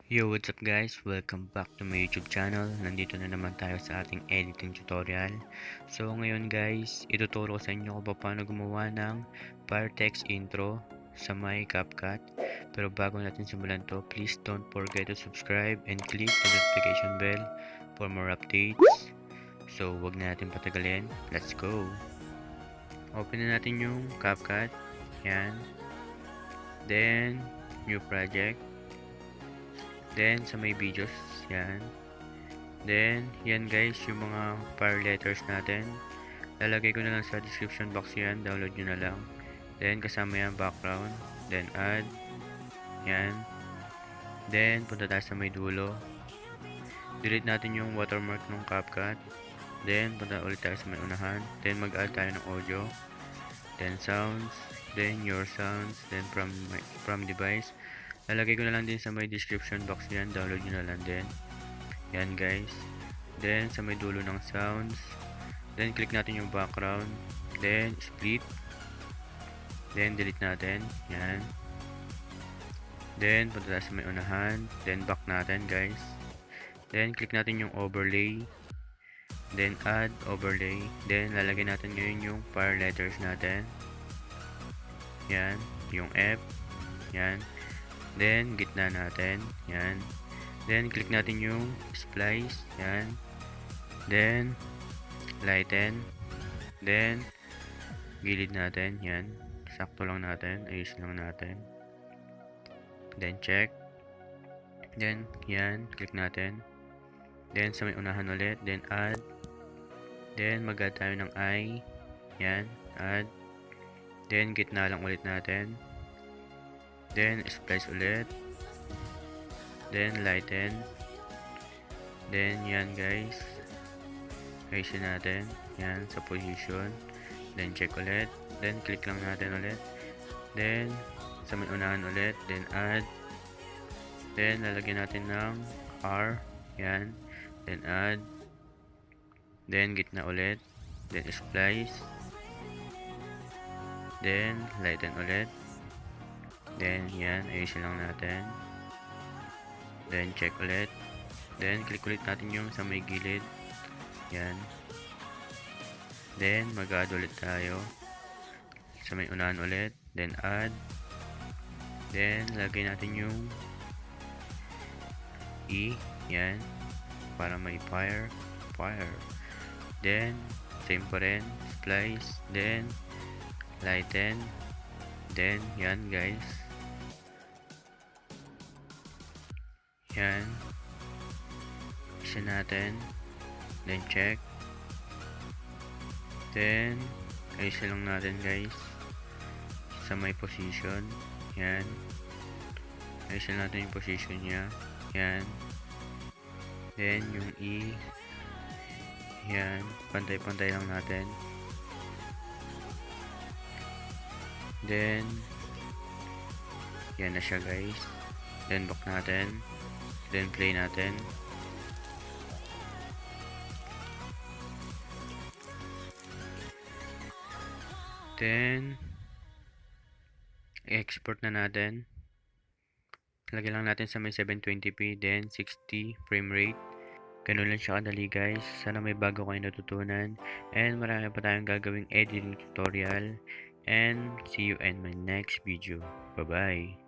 Yo, what's up guys? Welcome back to my YouTube channel. Nandito na naman tayo sa ating editing tutorial. So ngayon guys, ituturo ko sa inyo kung paano gumawa ng fire text intro sa my CapCut. Pero bago natin simulan to, please don't forget to subscribe and click the notification bell for more updates. So wag na natin patagalin. Let's go! Open na natin yung CapCut. Yan. Then, new project. Then, sa may videos, yan. Then, yan guys, yung mga file letters natin. Lalagay ko na lang sa description box yan. Download nyo na lang. Then, kasama yan background. Then, add. Yan. Then, punta tayo sa may dulo. Delete natin yung watermark ng CapCut. Then, punta ulit tayo sa may unahan. Then, mag-add tayo ng audio. Then, sounds. Then, your sounds. Then, from device. Lalagay ko na lang din sa may description box yan. Download nyo na lang din. Yan guys. Then sa may dulo ng sounds. Then click natin yung background. Then split. Then delete natin. Yan. Then punta tayo sa may unahan. Then back natin guys. Then click natin yung overlay. Then add overlay. Then lalagay natin ngayon yung fire letters natin. Yan. Yung F. Yan. Then, gitna natin. Yan. Then, click natin yung splice. Yan. Then, lighten. Then, gilid natin. Yan. Sakto lang natin. Ayos lang natin. Then, check. Then, yan. Click natin. Then, sa may unahan ulit. Then, add. Then, mag-add tayo ng I. Yan. Add. Then, gitna lang ulit natin. Then, splice ulit. Then, lighten. Then, yan guys. Ayusin natin. Yan, sa position. Then, check ulit. Then, click lang natin ulit. Then, sa may unahan ulit. Then, add. Then, lalagyan natin ng R. Yan. Then, add. Then, gitna ulit. Then, splice. Then, lighten ulit. Then, yan, ayusin lang natin. Then, check ulit. Then, click ulit natin yung sa may gilid. Yan. Then, mag-add ulit tayo. Sa may unahan ulit. Then, add. Then, lagay natin yung E. Yan. Para may fire. Then, same pa rin. Splice. Then, lighten. Then, yan guys. Yan. Isa natin. Then, check. Then, ayusin lang natin guys. Sa may position. Yan. Ayusin natin yung position niya. Yan. Then, yung E. Yan. Pantay-pantay lang natin. Then, yan na siya guys. Then, back natin. Then, play natin. Then, i-export na natin. Lagyan lang natin sa may 720p. Then, 60 frame rate. Ganun lang siya kadali guys. Sana may bago kayo natutunan. And marami pa tayong gagawing editing tutorial. And see you in my next video. Bye-bye.